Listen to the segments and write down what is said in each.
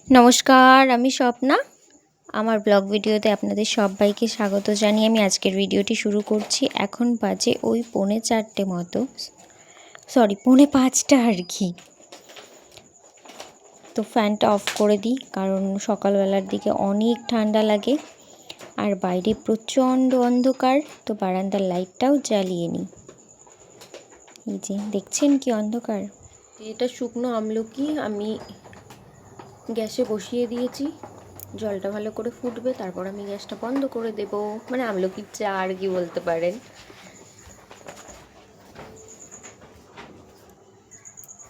নমস্কার, আমি স্বপ্না। আমার ব্লগ ভিডিওতে আপনাদের সবাইকে স্বাগত জানিয়ে আমি আজকের ভিডিওটি শুরু করছি। এখন বাজে ওই 4:45 মতো, সরি 4:45 আর কি। তো ফ্যানটা অফ করে দিই, কারণ সকালবেলার দিকে অনেক ঠান্ডা লাগে আর বাইরে প্রচণ্ড অন্ধকার। তো বারান্দার লাইটটাও জ্বালিয়ে নিই। এই যে দেখছেন কি অন্ধকার। এটা শুকনো আমলকি আমি গ্যাসে বসিয়ে দিয়েছি। জলটা ভালো করে ফুটবে, তারপর আমি গ্যাসটা বন্ধ করে দেব। মানে আমলকির চা আর কি বলতে পারেন।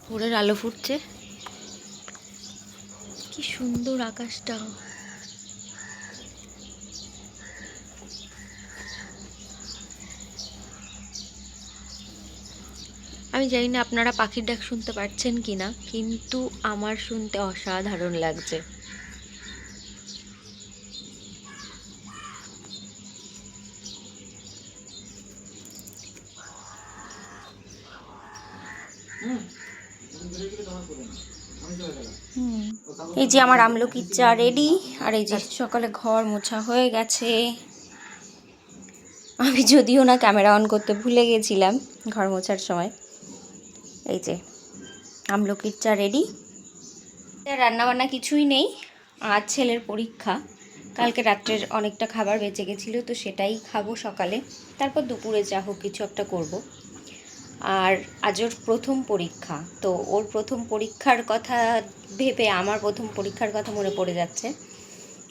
ভোরের আলো ফুটছে, কি সুন্দর আকাশটা। আমি জানি না আপনারা পাখির ডাক শুনতে পাচ্ছেন কি না, কিন্তু আমার শুনতে অসাধারণ লাগছে। এই যে আমার আমলকির চা রেডি, আর এই যে সকালে ঘর মোছা হয়ে গেছে। আমি যদিও না ক্যামেরা অন করতে ভুলে গেছিলাম ঘর মোছার সময়। এই যে আমলকির চা রেডি। রান্নাবান্না কিছুই নেই, আজ ছেলের পরীক্ষা। কালকে রাত্রের অনেকটা খাবার বেঁচে গেছিলো, তো সেটাই খাবো সকালে, তারপর দুপুরে যা হোক কিছু একটা করব। আর আজ ওর প্রথম পরীক্ষা, তো ওর প্রথম পরীক্ষার কথা ভেবে আমার প্রথম পরীক্ষার কথা মনে পড়ে যাচ্ছে।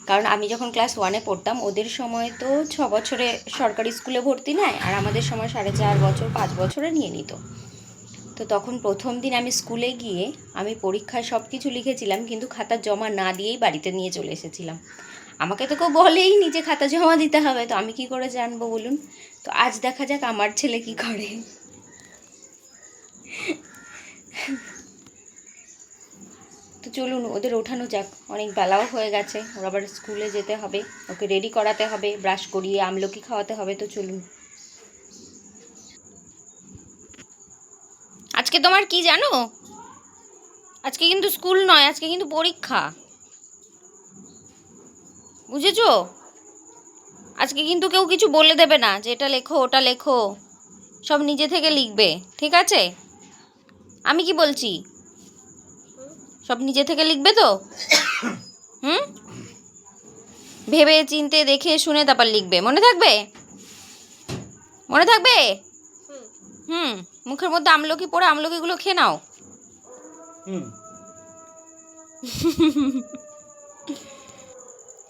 কারণ আমি যখন ক্লাস 1-এ পড়তাম, ওদের সময় তো 6 বছরে সরকারি স্কুলে ভর্তি নেয়, আর আমাদের সময় 4.5 বছর 5 বছরে নিয়ে নিত। তো তখন প্রথম দিন আমি স্কুলে গিয়ে আমি পরীক্ষায় সব কিছু লিখেছিলাম, কিন্তু খাতা জমা না দিয়েই বাড়িতে নিয়ে চলে এসেছিলাম। আমাকে তো কেউ বলেই নি যে খাতা জমা দিতে হবে, তো আমি কি করে জানবো বলুন। তো আজ দেখা যাক আমার ছেলে কি করে। তো চলুন ওদের ওঠানো যাক, অনেক বেলাও হয়ে গেছে, ওর আবার স্কুলে যেতে হবে, ওকে রেডি করাতে হবে, ব্রাশ করিয়ে আমলকি খাওয়াতে হবে। তো চলুন। আজকে তোমার কি জানো, আজকে কিন্তু স্কুল নয়, আজকে কিন্তু পরীক্ষা, বুঝেছো? আজকে কিন্তু কেউ কিছু বলে দেবে না যে এটা লেখো ওটা লেখো, সব নিজে থেকে লিখবে, ঠিক আছে? আমি কি বলছি, সব নিজে থেকে লিখবে তো? হুম, ভেবে চিনতে দেখে শুনে তারপর লিখবে, মনে থাকবে? মনে থাকবে? হুম, মুখের মধ্যে আমলকি পড়ে আমলকিগুলো খেয়ে নাও।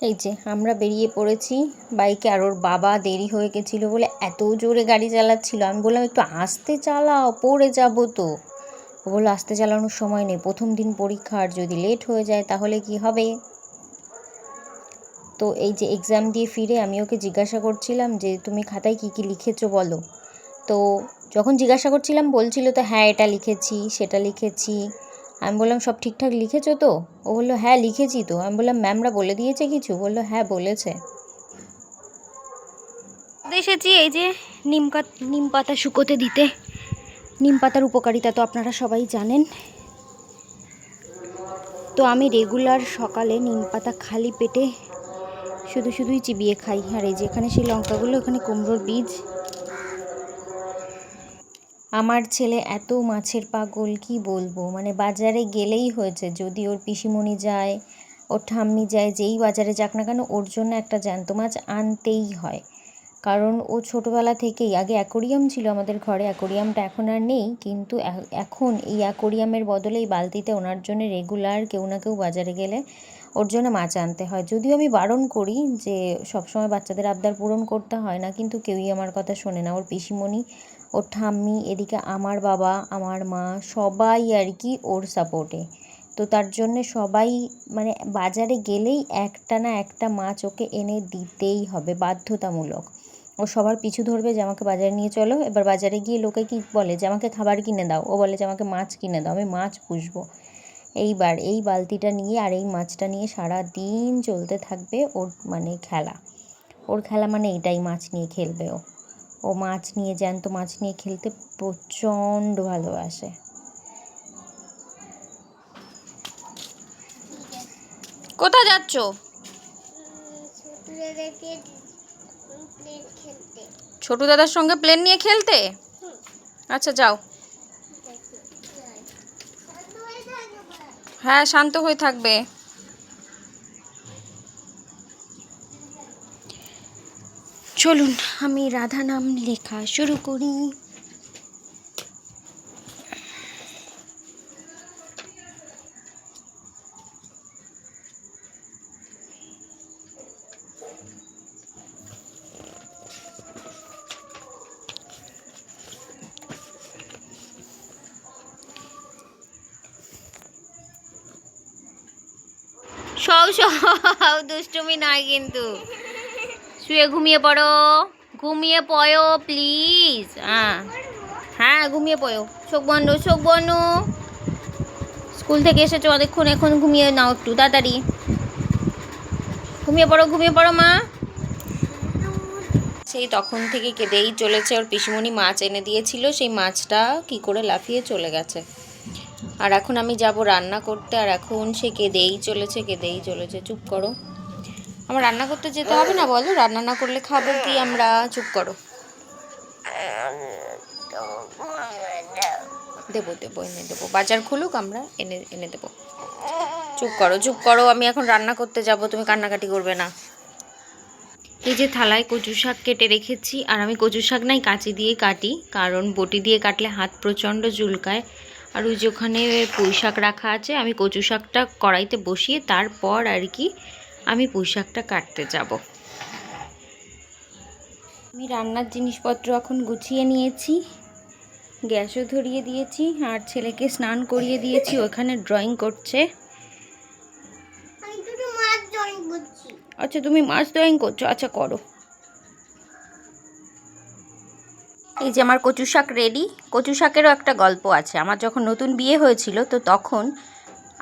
এই যে আমরা বেরিয়ে পড়েছি বাইকে, আর ওর বাবা দেরি হয়ে গেছিলো বলে এত জোরে গাড়ি চালাচ্ছিল। আমি বললাম একটু আস্তে চালাও, পড়ে যাবো তো। ও বললো আস্তে চালানোর সময় নেই, প্রথম দিন পরীক্ষার, যদি লেট হয়ে যায় তাহলে কি হবে। তো এই যে এক্সাম দিয়ে ফিরে আমি ওকে জিজ্ঞাসা করছিলাম যে তুমি খাতায় কী কী লিখেছো বলো। তো যখন জিজ্ঞাসা করছিলাম বলছিল তো হ্যাঁ এটা লিখেছি সেটা লিখেছি। আমি বললাম সব ঠিকঠাক লিখেছো তো? ও বললো হ্যাঁ লিখেছি তো। আমি বললাম ম্যামরা বলে দিয়েছে কিছু? বললো হ্যাঁ বলেছে। এসেছি এই যে নিম পাতা শুকোতে দিতে। নিম পাতার উপকারিতা তো আপনারা সবাই জানেন। তো আমি রেগুলার সকালে নিম পাতা খালি পেটে শুধুই চিবিয়ে খাই। আর এই যে এখানে সেই লঙ্কাগুলো, এখানে কুমড়োর বীজ। আমার ছেলে এত মাছের পাগল কি বলবো, মানে বাজারে গেলেই হয়েছে, যদি ওর পিসিমণি যায়, ওর ঠাম্মি যায়, যেই বাজারে যাক না কেন ওর জন্য একটা জ্যান্ত মাছ আনতেই হয়। কারণ ও ছোটোবেলা থেকেই, আগে অ্যাকোরিয়াম ছিল আমাদের ঘরে, অ্যাকোরিয়ামটা এখন আর নেই, কিন্তু এখন এই অ্যাকোরিয়ামের বদলে এই বালতিতে ওনার জন্য রেগুলার কেউ না কেউ বাজারে গেলে ওর জন্য মাছ আনতে হয়। যদিও আমি বারণ করি যে সবসময় বাচ্চাদের আবদার পূরণ করতে হয় না, কিন্তু কেউই আমার কথা শোনে না। ওর পিসিমণি, ওর ঠাম্মি, এদিকে আমার বাবা, আমার মা, সবাই আর কি ওর সাপোর্টে। তো তার জন্যে সবাই মানে বাজারে গেলেই একটা না একটা মাছ ওকে এনে দিতেই হবে, বাধ্যতামূলক। ও সবার পিছু ধরবে যে আমাকে বাজারে নিয়ে চলো। এবার বাজারে গিয়ে লোকে কি বলে যে আমাকে খাবার কিনে দাও, ও বলে যে আমাকে মাছ কিনে দাও, আমি মাছ পুষবো। এইবার এই বালতিটা নিয়ে আর এই মাছটা নিয়ে সারা দিন চলতে থাকবে ওর মানে খেলা। ওর খেলা মানে এটাই, মাছ নিয়ে খেলবে ও। ও মাছ নিয়ে, জ্যান্ত মাছ নিয়ে খেলতে প্রচণ্ড ভালোবাসে। কোথায় যাচ্ছ? ছোটু দাদার সঙ্গে প্লেন নিয়ে খেলতে? আচ্ছা যাও। হ্যাঁ, শান্ত হয়ে থাকবে। চলুন আমি রাধা নাম লেখা শুরু করি। সব সব দুষ্টুমি নয় কিন্তু, শুয়ে ঘুমিয়ে পড়ো, ঘুমিয়ে পড়ো প্লিজ। হ্যাঁ হ্যাঁ, ঘুমিয়ে পড়ো। চোখ বন্ধ, চোখ বন্ধ। স্কুল থেকে এসেছো অনেকক্ষণ, এখন ঘুমিয়ে নাও একটু তাড়াতাড়ি। ঘুমিয়ে পড়ো, ঘুমিয়ে পড়ো মা। সেই তখন থেকে কেঁদেই চলেছে। ওর পিসিমণি মাছ এনে দিয়েছিল, সেই মাছটা কি করে লাফিয়ে চলে গেছে। আর এখন আমি যাব রান্না করতে, আর এখন সে কেঁদেই চলেছে, কেঁদেই চলেছে। চুপ করো, আমার রান্না করতে যেতে হবে না বলো? রান্না না করলে খাবো কি আমরা? চুপ করো। দেবো দেবো, এনে দেবো। বাজার খুলুক, আমরা এনে এনে দেবো। চুপ করো, চুপ করো। আমি এখন রান্না করতে যাব, তুমি কান্নাকাটি করবে না। এই যে থালায় কচু শাক কেটে রেখেছি, আর আমি কচু শাক নাই কাঁচি দিয়ে কাটি, কারণ বটি দিয়ে কাটলে হাত প্রচণ্ড চুলকায়। আর ওই যে ওখানে পুঁই শাক রাখা আছে, আমি কচু শাকটা কড়াইতে বসিয়ে তারপর আর কি আমি পুঁই শাকটা কাটতে যাব। আমি রান্নার জিনিসপত্র এখন গুছিয়ে নিয়েছি, গ্যাসও ধরিয়ে দিয়েছি, আর ছেলেকে স্নান করিয়ে দিয়েছি, ওখানে ড্রয়িং করছে। আচ্ছা তুমি মাছ ড্রয়িং করছো, আচ্ছা করো। এই যে আমার কচু শাক রেডি। কচু শাকেরও একটা গল্প আছে। আমার যখন নতুন বিয়ে হয়েছিল, তো তখন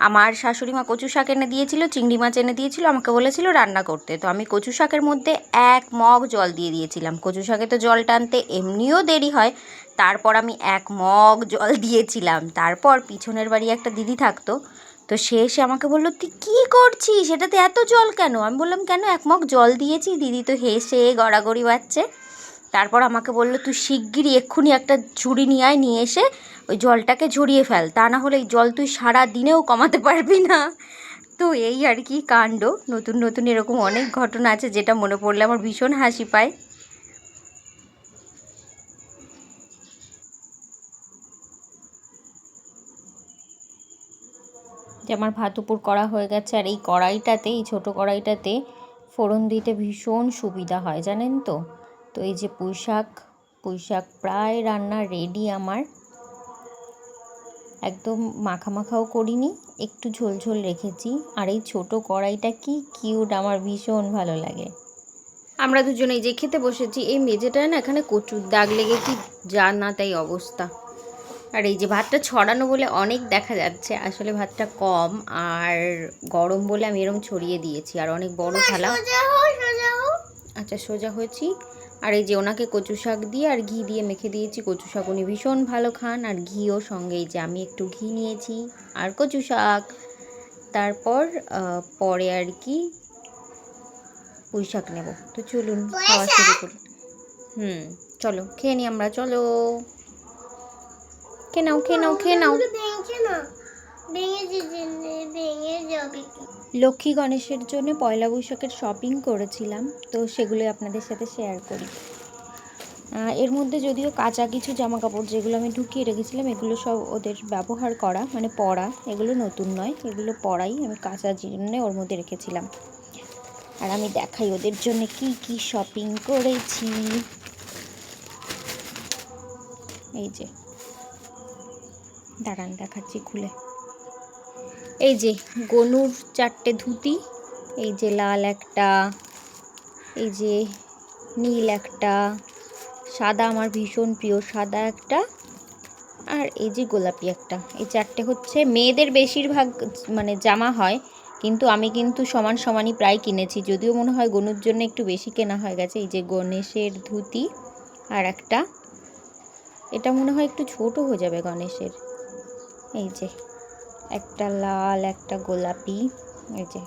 আমার শাশুড়ি মা কচু শাক এনে দিয়েছিল, চিংড়ি মাছ এনে দিয়েছিল, আমাকে বলেছিল রান্না করতে। তো আমি কচু শাকের মধ্যে 1 মগ জল দিয়ে দিয়েছিলাম। কচু শাকে তো জল টানতে এমনিও দেরি হয়, তারপর আমি 1 মগ জল দিয়েছিলাম। তারপর পিছনের বাড়ি একটা দিদি থাকতো, তো সে এসে আমাকে বললো, তুই কী করছিস, সেটাতে এত জল কেন? আমি বললাম, কেন, 1 মগ জল দিয়েছি। দিদি তো হেসে গড়াগড়ি বাজছে। তারপর আমাকে বললো, তুই শিগগিরই এক্ষুনি একটা ঝুড়ি নিয়ে আয়, নিয়ে এসে ওই জলটাকে ঝরিয়ে ফেল, তা না হলে এই জল তুই সারা দিনেও কমাতে পারবি না। তো এই আর কি কাণ্ড। নতুন নতুন এরকম অনেক ঘটনা আছে, যেটা মনে পড়লে আমার ভীষণ হাসি পায়। যে আমার ভাত উপর করা হয়ে গেছে, আর এই কড়াইটাতে, এই ছোটো কড়াইটাতে ফোড়ন দিতে ভীষণ সুবিধা হয় জানেন তো। তো এই যে পুঁই শাক প্রায় রান্না রেডি আমার। একদম মাখা মাখাও করিনি, একটু ঝোল ঝোল রেখেছি। আর এই ছোটো কড়াইটা কি কিউট, আমার ভীষণ ভালো লাগে। আমরা দুজনেই যে খেতে বসেছি, এই মেঝেটায় না এখানে কচুর দাগ লেগে কি যা না তাই অবস্থা। আর এই যে ভাতটা ছড়ানো বলে অনেক দেখা যাচ্ছে, আসলে ভাতটা কম আর গরম বলে আমি এরকম ছড়িয়ে দিয়েছি। আর অনেক বড় থালা। আচ্ছা সোজা হয়েছি। আর এই যে ওনাকে কচু শাক দিয়ে আর ঘি দিয়ে মেখে দিয়েছি। কচু শাক উনি ভীষণ ভালো খান, আর ঘিও সঙ্গে। এই যে আমি একটু ঘি নিয়েছি আর কচু শাক। তারপর পরে আর কি পুঁই শাক নেব। তো চলুন খাওয়া শুরু করি। চলো খেয়ে নিই আমরা, চলো খেয়ে নাও, খেয়ে নাও, খেয়ে নাও। লক্ষ্মী গণেশের জন্য পয়লা বৈশাখের শপিং করেছিলাম, তো সেগুলো আপনাদের সাথে শেয়ার করি। এর মধ্যে যদিও কাঁচা কিছু জামা কাপড় যেগুলো আমি ঢুকিয়ে রেখেছিলাম, এগুলো সব ওদের ব্যবহার করা, মানে পরা, এগুলো নতুন নয়, এগুলো পরাই আমি কাঁচা জন্য ওর মধ্যে রেখেছিলাম। আর আমি দেখাই ওদের জন্য কি কি শপিং করেছি। এই যে দাঁড়ান দেখাচ্ছি খুলে। এই যে গনুর 4টে ধুতি, এই যে লাল একটা, এই যে নীল একটা, সাদা আমার ভীষণ প্রিয় সাদা একটা, আর এই যে গোলাপি একটা। এই 4টে হচ্ছে মেয়েদের বেশিরভাগ মানে জামা হয়, কিন্তু আমি কিন্তু সমান সমানই প্রায় কিনেছি, যদিও মনে হয় গনুর জন্য একটু বেশি কেনা হয়ে গেছে। এই যে গণেশের ধুতি, আর একটা, এটা মনে হয় একটু ছোট হয়ে যাবে গণেশের। এই যে একটা লাল একটা গোলাপি, এই যে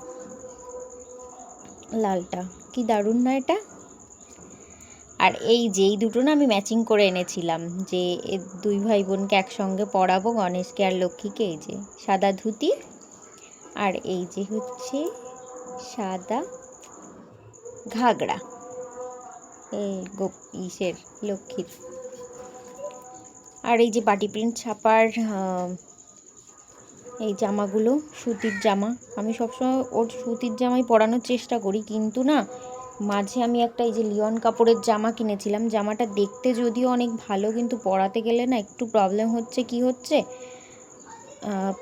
লালটা কি দারুণ না এটা। আর এই দুটো না আমি ম্যাচিং করে এনেছিলাম, যে দুই ভাই বোনকে একসঙ্গে পরাবো, গণেশকে আর লক্ষ্মীকে। এই যে সাদা ধুতি, আর এই যে হচ্ছে সাদা ঘাগরা, এই ইসের লক্ষ্মীর। আর এই যে বাটি প্রিন্ট ছাপার এই জামাগুলো, সুতির জামা। আমি সবসময় ওর সুতির জামাই পরানোর চেষ্টা করি, কিন্তু না মাঝে আমি একটা এই যে লিওন কাপড়ের জামা কিনেছিলাম। জামাটা দেখতে যদিও অনেক ভালো, কিন্তু পরাতে গেলে না একটু প্রবলেম হচ্ছে। কি হচ্ছে,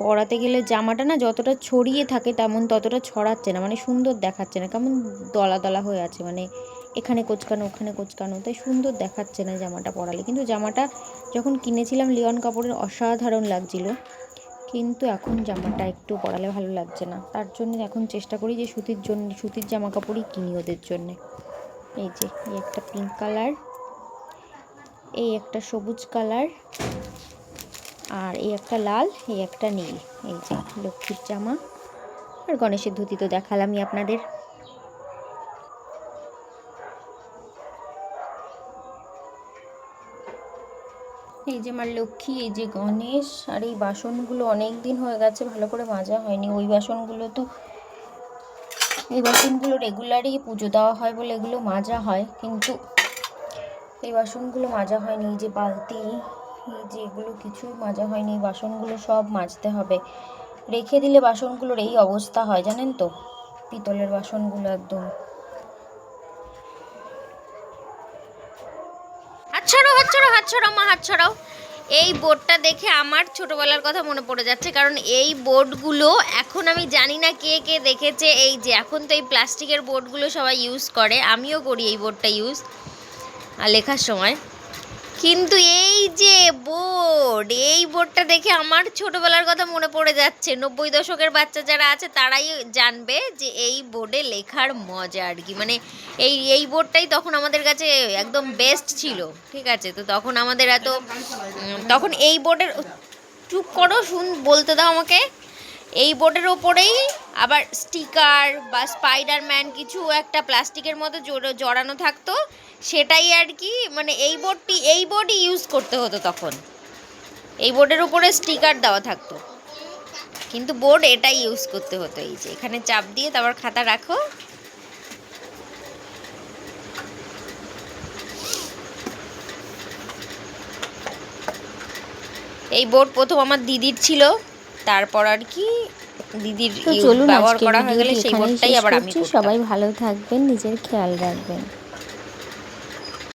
পরাতে গেলে জামাটা না যতটা ছড়িয়ে থাকে ততটা ছড়াচ্ছে না, মানে সুন্দর দেখাচ্ছে না, কেমন দলা দলা হয়ে আছে, মানে এখানে কোচকানো ওখানে কোচকানো, তাই সুন্দর দেখাচ্ছে না জামাটা পরালে। কিন্তু জামাটা যখন কিনেছিলাম লিওন কাপড়ের অসাধারণ লাগছিল, কিন্তু এখন জামাটা একটু পরালে ভালো লাগছে না। তার জন্য এখন চেষ্টা করি যে সুতির জামা কাপড়ই কিনি ওদের জন্যে। এই যে এই একটা পিঙ্ক কালার, এই একটা সবুজ কালার, আর এই একটা লাল, এই একটা নীল। এই যে লক্ষ্মীর জামা, আর গণেশের ধুতি তো দেখালামই আপনাদের। এই যে আমার লক্ষ্মী, এই যে গণেশ। আর এই বাসনগুলো অনেক দিন হয়ে গেছে ভালো করে মাজা হয়নি। ওই বাসনগুলো তো, এই বাসনগুলো রেগুলারই পুজো দেওয়া হয় বলে এগুলো মাজা হয়, কিন্তু এই বাসনগুলো মাজা হয়নি। এই যে বালতি, এই যে এগুলো কিছু মাজা হয়নি। এই বাসনগুলো সব মাজতে হবে, রেখে দিলে বাসনগুলোর এই অবস্থা হয় জানেন তো, পিতলের বাসনগুলো একদম। হাত ছড়াও মা, হাত ছড়াও। এই বোর্ডটা দেখে আমার ছোটবেলার কথা মনে পড়ে যাচ্ছে, কারণ এই বোর্ডগুলো এখন আমি জানি না কে কে দেখেছে। এই যে এখন তো এই প্লাস্টিকের বোর্ডগুলো সবাই ইউজ করে, আমিও করি এই বোর্ডটা ইউজ লেখার সময়। কিন্তু এই যে এই বোর্ডটা দেখে আমার ছোটবেলার কথা মনে পড়ে যাচ্ছে। 90 দশকের বাচ্চা যারা আছে তারাই জানবে যে এই বোর্ডে লেখার মজা আর কি। মানে এই বোর্ডটাই তখন আমাদের কাছে একদম বেস্ট ছিল, ঠিক আছে। তো তখন আমাদের তখন এই বোর্ডের, চুপ করো, বলতে দাও আমাকে। এই বোর্ডের ওপরেই আবার স্টিকার বা স্পাইডারম্যান কিছু একটা প্লাস্টিকের মতো জড়ানো থাকতো, সেটাই আর কি। মানে এই বোর্ডই ইউজ করতে হতো তখন। এই বোর্ডের উপরে স্টিকার দেওয়া থাকতো, কিন্তু বোর্ড এটাই ইউজ করতে হতো। এই যে এখানে চাপ দিয়ে তারপর খাতা রাখো। এই বোর্ড প্রথম আমার দিদির ছিল, তারপর আর কি দিদির ব্যবহার করা হয়ে গেলে সেই বোর্ডটাই আবার আমি করতাম। সবাই ভালো থাকবেন, নিজের খেয়াল রাখবেন।